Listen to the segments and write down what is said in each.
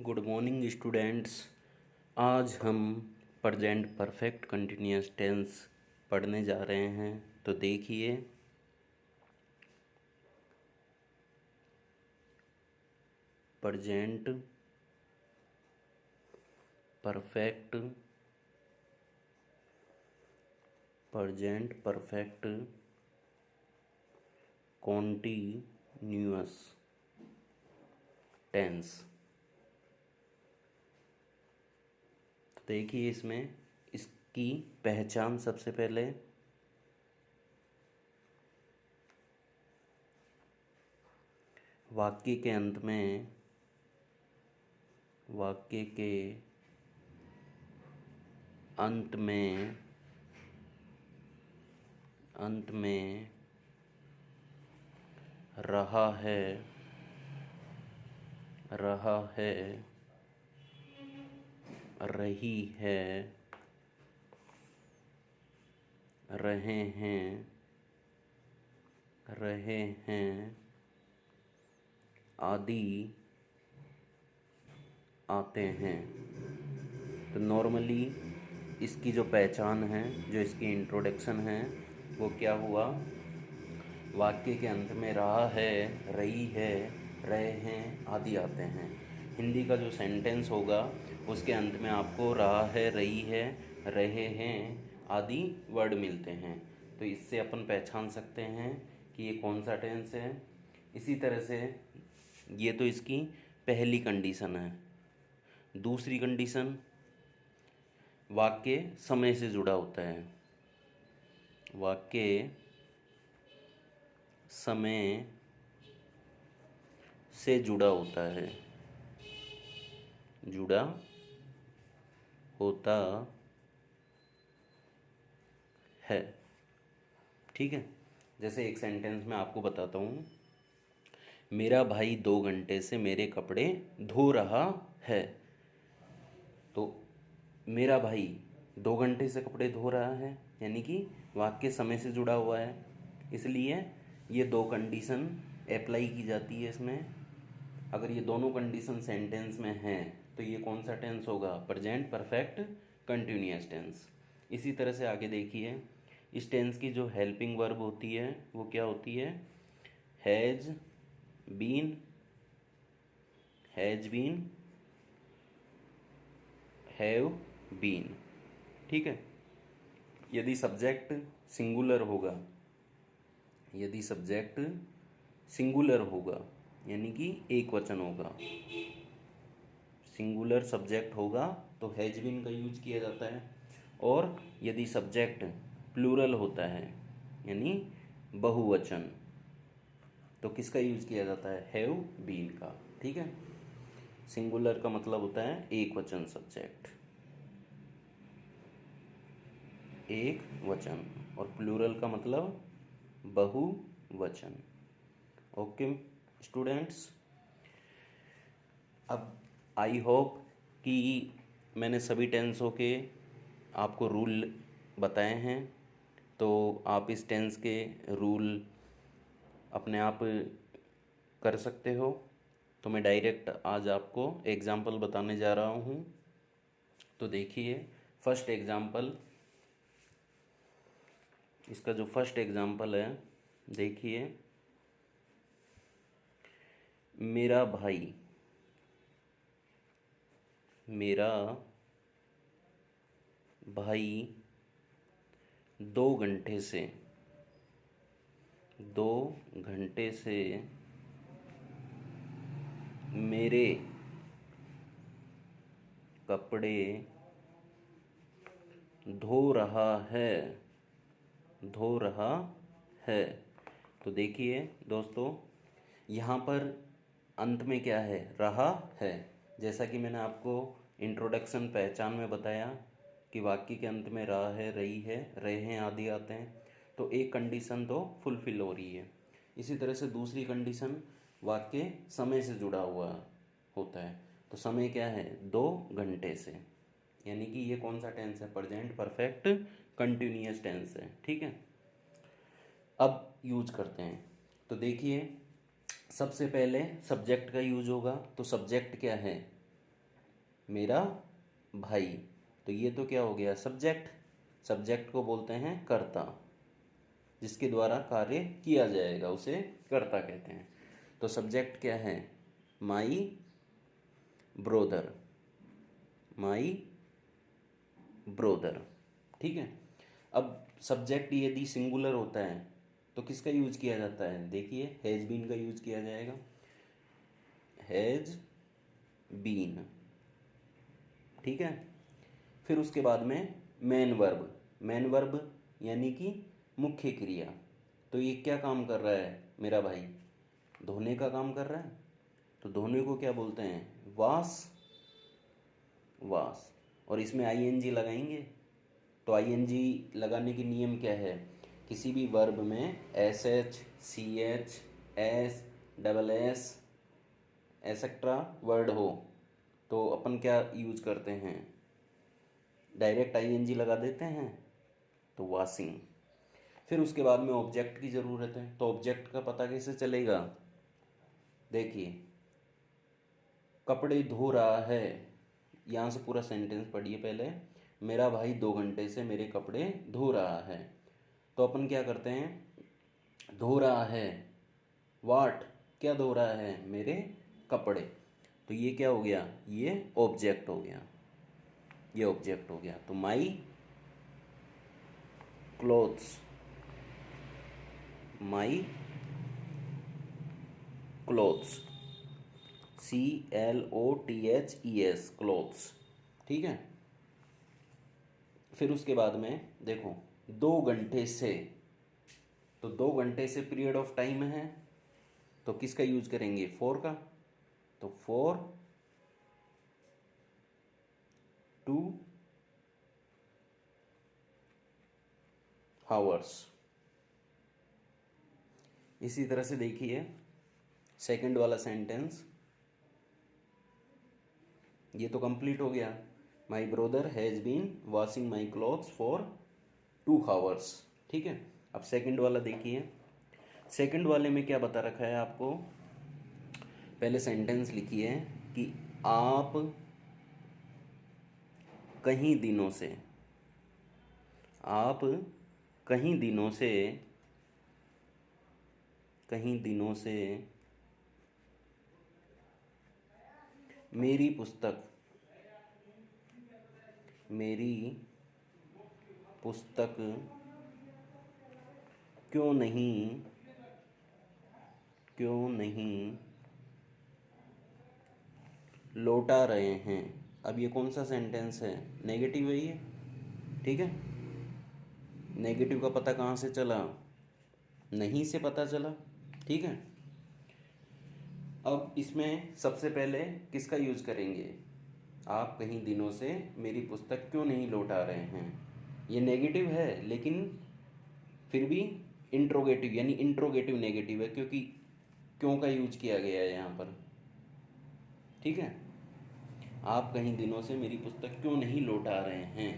Good morning students. आज हम present perfect continuous tense पढ़ने जा रहे हैं। तो देखिए, प्रेजेंट परफेक्ट कॉन्टिन्यूअस टेंस। देखिए, इसमें इसकी पहचान सबसे पहले वाक्य के अंत में रहा है, रही है, रहे हैं आदि आते हैं। तो नॉर्मली इसकी जो पहचान है, जो इसकी इंट्रोडक्शन है, वो क्या हुआ? वाक्य के अंत में रहा है, रही है, रहे हैं आदि आते हैं। हिंदी का जो सेंटेंस होगा उसके अंत में आपको रहा है, रही है, रहे हैं आदि वर्ड मिलते हैं। तो इससे अपन पहचान सकते हैं कि ये कौन सा टेंस है। इसी तरह से ये तो इसकी पहली कंडीशन है। दूसरी कंडीशन, वाक्य समय से जुड़ा होता है। वाक्य समय से जुड़ा होता है, जुड़ा होता है। ठीक है, जैसे एक सेंटेंस में आपको बताता हूँ, मेरा भाई 2 घंटे से मेरे कपड़े धो रहा है। तो मेरा भाई 2 घंटे से कपड़े धो रहा है, यानी कि वाक्य समय से जुड़ा हुआ है, इसलिए ये दो कंडीशन अप्लाई की जाती है इसमें। अगर ये दोनों कंडीशन सेंटेंस में हैं तो ये कौन सा टेंस होगा? Present perfect continuous tense. इसी तरह से आगे देखिए, इस टेंस की जो हेल्पिंग वर्ब होती है वो क्या होती है? Has been, have been. ठीक है, यदि सब्जेक्ट सिंगुलर होगा यानी कि एक वचन होगा, सिंगुलर सब्जेक्ट होगा तो हैज बीन का यूज किया जाता है। और यदि सब्जेक्ट प्लूरल होता है यानी बहुवचन, तो किसका यूज किया जाता है? हैव बीन का। ठीक है, सिंगुलर का मतलब होता है एक वचन सब्जेक्ट, एक वचन, और प्लूरल का मतलब बहुवचन। ओके स्टूडेंट्स, अब आई होप कि मैंने सभी टेंसों के आपको रूल बताए हैं, तो आप इस टेंस के रूल अपने आप कर सकते हो। तो मैं डायरेक्ट आज आपको एग्जाम्पल बताने जा रहा हूँ। तो देखिए, फर्स्ट एग्जाम्पल, इसका जो फर्स्ट एग्जाम्पल है, देखिए, मेरा भाई 2 घंटे से मेरे कपड़े धो रहा है। तो देखिए दोस्तों, यहाँ पर अंत में क्या है? रहा है। जैसा कि मैंने आपको इंट्रोडक्शन पहचान में बताया कि वाक्य के अंत में रहा है, रही है, रहे हैं आदि आते हैं, तो एक कंडीशन तो फुलफिल हो रही है। इसी तरह से दूसरी कंडीशन, वाक्य समय से जुड़ा हुआ होता है। तो समय क्या है? 2 घंटे से, यानी कि ये कौन सा टेंस है? प्रेजेंट परफेक्ट कंटिन्यूअस टेंस है। ठीक है, अब यूज करते हैं। तो देखिए, सबसे पहले सब्जेक्ट का यूज होगा। तो सब्जेक्ट क्या है? मेरा भाई। तो ये तो क्या हो गया, सब्जेक्ट। सब्जेक्ट को बोलते हैं कर्ता, जिसके द्वारा कार्य किया जाएगा उसे कर्ता कहते हैं। तो सब्जेक्ट क्या है, माई ब्रोदर, माई ब्रोदर। ठीक है। अब सब्जेक्ट यदि सिंगुलर होता है तो किसका यूज किया जाता है, देखिए हैज बीन का यूज किया जाएगा, हैज बीन। ठीक है। फिर उसके बाद में मेन वर्ब, मेन वर्ब यानी कि मुख्य क्रिया। तो ये क्या काम कर रहा है मेरा भाई, धोने का काम कर रहा है। तो धोने को क्या बोलते हैं, वाश, वाश। और इसमें आईएनजी लगाएंगे। तो आईएनजी लगाने की नियम क्या है, किसी भी वर्ब में S H, C H, S, double S etcetera word हो तो अपन क्या यूज करते हैं, डायरेक्ट आईएनजी लगा देते हैं, तो वॉशिंग। फिर उसके बाद में ऑब्जेक्ट की ज़रूरत है। तो ऑब्जेक्ट का पता कैसे चलेगा, देखिए कपड़े धो रहा है, यहाँ से पूरा सेंटेंस पढ़िए पहले। मेरा भाई 2 घंटे से मेरे कपड़े धो रहा है। तो अपन क्या करते हैं, धो रहा है, वाट, क्या धो रहा है, मेरे कपड़े। तो ये क्या हो गया, ये ऑब्जेक्ट हो गया, ये ऑब्जेक्ट हो गया। तो my clothes, my clothes, CLOTHES, clothes. ठीक है। फिर उसके बाद में देखो 2 घंटे से, तो 2 घंटे से पीरियड ऑफ टाइम है, तो किसका यूज करेंगे, फोर का। तो 4 hours। इसी तरह से देखिए सेकंड वाला सेंटेंस, ये तो कंप्लीट हो गया। My brother has been washing my clothes for 2 hours। ठीक है। अब सेकंड वाला देखिए, सेकंड वाले में क्या बता रखा है आपको, पहले सेंटेंस लिखिए कि आप कहीं दिनों से, आप कहीं दिनों से, कहीं दिनों से मेरी पुस्तक, मेरी पुस्तक क्यों नहीं, क्यों नहीं लौटा रहे हैं। अब ये कौन सा सेंटेंस है, नेगेटिव है ये। ठीक है। नेगेटिव का पता कहाँ से चला, नहीं से पता चला। ठीक है। अब इसमें सबसे पहले किसका यूज करेंगे, आप कहीं दिनों से मेरी पुस्तक क्यों नहीं लौटा रहे हैं। ये नेगेटिव है लेकिन फिर भी इंट्रोगेटिव, यानी इंट्रोगेटिव नेगेटिव है, क्योंकि क्यों का यूज किया गया है यहाँ पर। ठीक है। आप कहीं दिनों से मेरी पुस्तक क्यों नहीं लौटा रहे हैं,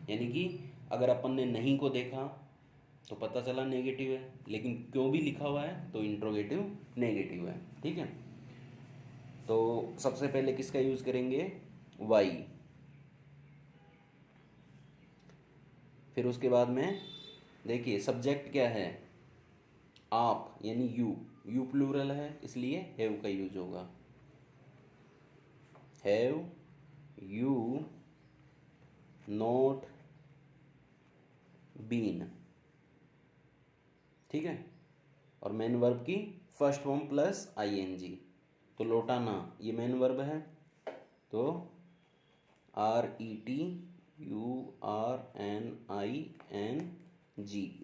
यानी कि अगर अपन ने नहीं को देखा तो पता चला नेगेटिव है, लेकिन क्यों भी लिखा हुआ है तो इंट्रोगेटिव नेगेटिव है। ठीक है। तो सबसे पहले किसका यूज करेंगे, वाई। फिर उसके बाद में देखिए सब्जेक्ट क्या है, आप, यानी यू, यू प्लूरल है इसलिए हैव का यूज होगा, हैव यू नॉट बीन। ठीक है। और मेन वर्ब की फर्स्ट फॉर्म प्लस आईएनजी। तो लौटाना ये मेन वर्ब है, तो RETURNING,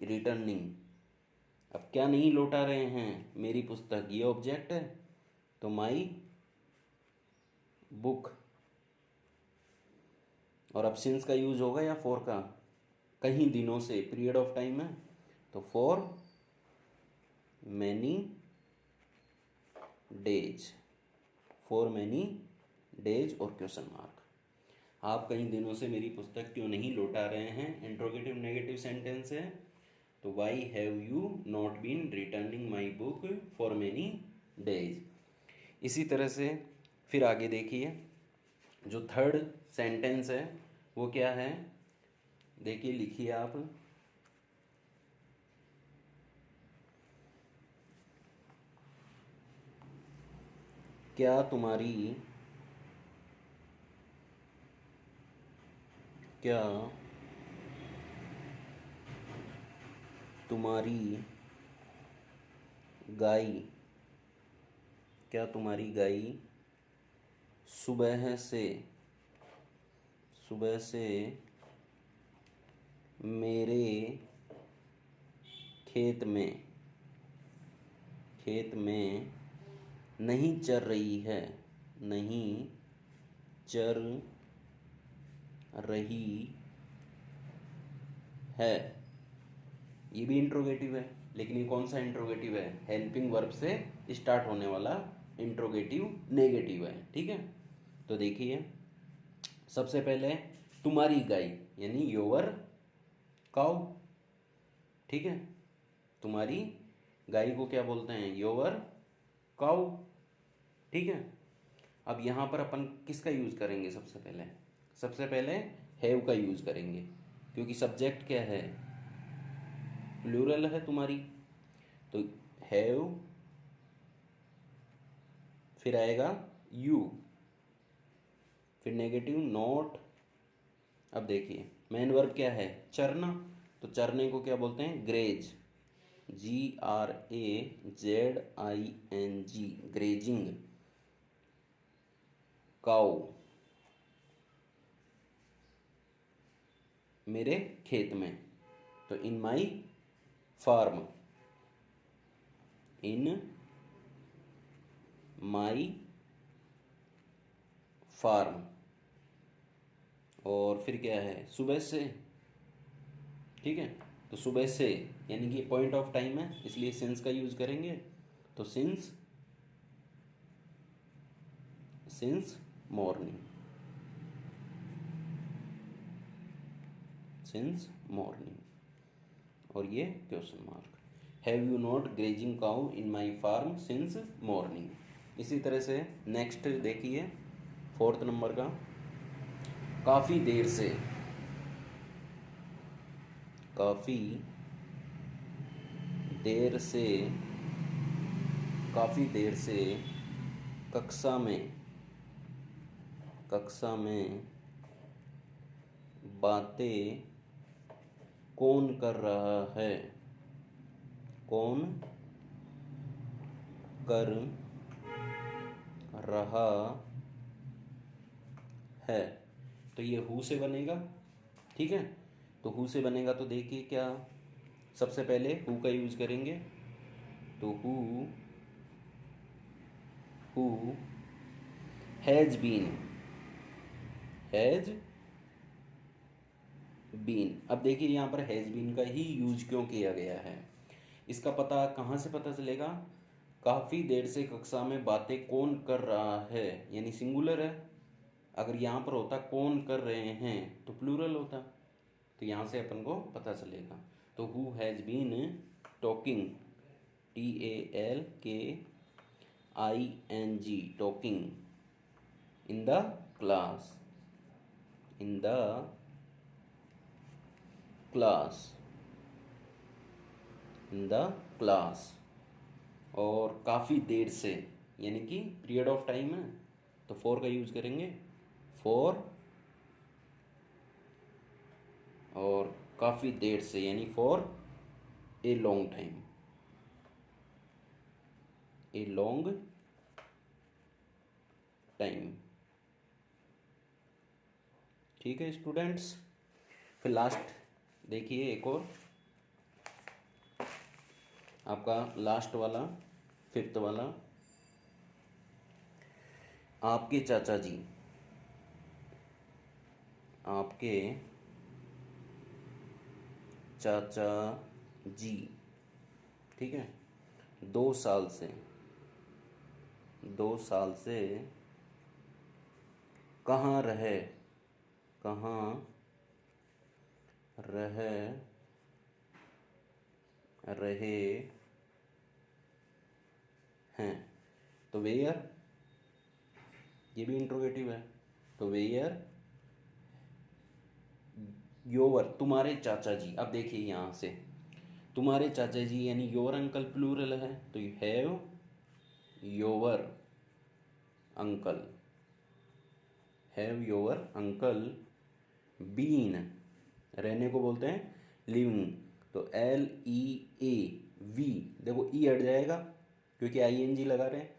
रिटर्निंग। अब क्या नहीं लौटा रहे हैं, मेरी पुस्तक, ये ऑब्जेक्ट है, तो माई बुक। और अब सिंस का यूज होगा या फॉर का, कहीं दिनों से, पीरियड ऑफ टाइम है, तो for many days, for many days और क्वेश्चन मार्क। आप कहीं दिनों से मेरी पुस्तक क्यों नहीं लौटा रहे हैं, इंट्रोगेटिव नेगेटिव सेंटेंस है, तो why have you not been returning my book for many days. इसी तरह से फिर आगे देखिए जो थर्ड सेंटेंस है वो क्या है, देखिए लिखिए आप। क्या तुम्हारी क्या तुम्हारी गाय क्या तुम्हारी गाय सुबह से सुबह से मेरे खेत में नहीं चर रही है, नहीं चर रही है। ये भी इंट्रोगेटिव है, लेकिन ये कौन सा इंट्रोगेटिव है, हेल्पिंग वर्ब से स्टार्ट होने वाला इंट्रोगेटिव नेगेटिव है। ठीक है, तो देखिए सबसे पहले तुम्हारी गाय यानी योर काउ। ठीक है, तुम्हारी गाय को क्या बोलते हैं, योर काउ। ठीक है, अब यहाँ पर अपन किसका यूज़ करेंगे, सबसे पहले हैव का यूज़ करेंगे, क्योंकि सब्जेक्ट क्या है, प्लूरल है तुम्हारी। तो हैव, फिर आएगा यू, फिर नेगेटिव नॉट। अब देखिए मेन वर्ब क्या है, चरना। तो चरने को क्या बोलते हैं, ग्रेज, GRAZING, ग्रेजिंग काउ, मेरे खेत में। तो इन my farm, in my farm. और फिर क्या है, सुबह से। ठीक है, तो सुबह से यानी कि पॉइंट ऑफ टाइम है, इसलिए सिंस का यूज करेंगे। तो सिंस मॉर्निंग, सिंस मॉर्निंग। और ये question mark, have you not grazing cow in my farm since morning. इसी तरह से नेक्स्ट देखिए, फोर्थ नंबर का, काफ़ी देर से, काफ़ी देर से, काफ़ी देर से कक्षा में बातें कौन कर रहा है, कौन कर रहा है। तो ये हु से बनेगा। ठीक है, तो हु से बनेगा तो देखिए क्या, सबसे पहले हु का यूज करेंगे। तो हु हैज बीन। अब देखिए यहाँ पर हैज बीन का ही यूज क्यों किया गया है, इसका पता कहाँ से पता चलेगा, काफ़ी देर से कक्षा में बातें कौन कर रहा है यानी सिंगुलर है। अगर यहाँ पर होता कौन कर रहे हैं तो प्लूरल होता, तो यहाँ से अपन को पता चलेगा। तो who has been talking, TALKING, talking in the class, in the class, in the class. और काफ़ी देर से यानी कि पीरियड ऑफ टाइम है, तो फॉर का यूज़ करेंगे, फॉर। और काफ़ी देर से यानी for a long time, a long time. ठीक है स्टूडेंट्स, फिर लास्ट देखिए एक और आपका लास्ट वाला, फिफ्थ वाला, आपके चाचा जी, आपके चाचा जी। ठीक है, 2 साल से, 2 साल से कहाँ रहे, कहाँ रह रहे हैं। तो वेयर, ये भी इंट्रोगेटिव है, तो वेयर योर, तुम्हारे चाचा जी। अब देखिए यहाँ से तुम्हारे चाचा जी यानी योर अंकल प्लूरल है, तो you have your uncle, have your uncle been, रहने को बोलते हैं लिविंग, तो LEA, देखो ई हट जाएगा क्योंकि ING लगा रहे हैं,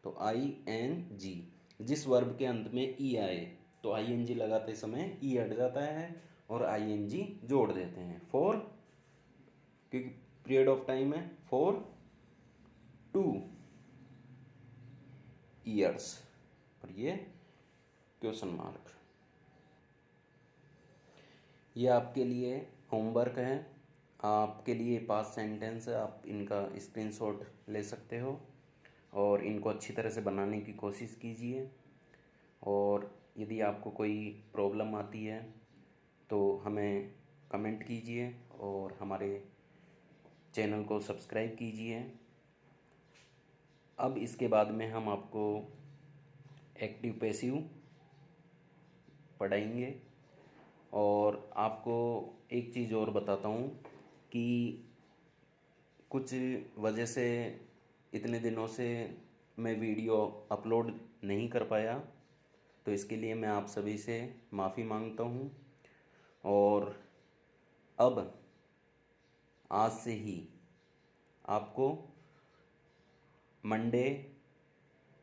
तो ING। जिस वर्ब के अंत में ई आए तो ING लगाते समय ई हट जाता है और ING जोड़ देते हैं। फॉर, क्योंकि पीरियड ऑफ टाइम है, फॉर 2 years, और ये क्वेश्चन मार्क। ये आपके लिए होमवर्क है, आपके लिए पास्ट सेंटेंस है, आप इनका स्क्रीनशॉट ले सकते हो और इनको अच्छी तरह से बनाने की कोशिश कीजिए। और यदि आपको कोई प्रॉब्लम आती है तो हमें कमेंट कीजिए और हमारे चैनल को सब्सक्राइब कीजिए। अब इसके बाद में हम आपको एक्टिव पैसिव पढ़ाएंगे। और आपको एक चीज़ और बताता हूँ कि कुछ वजह से इतने दिनों से मैं वीडियो अपलोड नहीं कर पाया, तो इसके लिए मैं आप सभी से माफ़ी मांगता हूँ। और अब आज से ही आपको मंडे,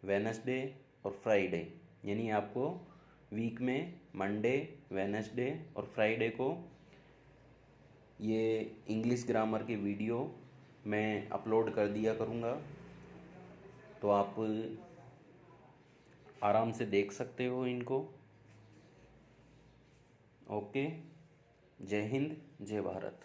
वेडनेसडे और फ्राइडे, यानी आपको वीक में मंडे, वेडनेसडे और फ्राइडे को ये इंग्लिश ग्रामर के वीडियो मैं अपलोड कर दिया करूँगा, तो आप आराम से देख सकते हो इनको। ओके, जय हिंद, जय भारत।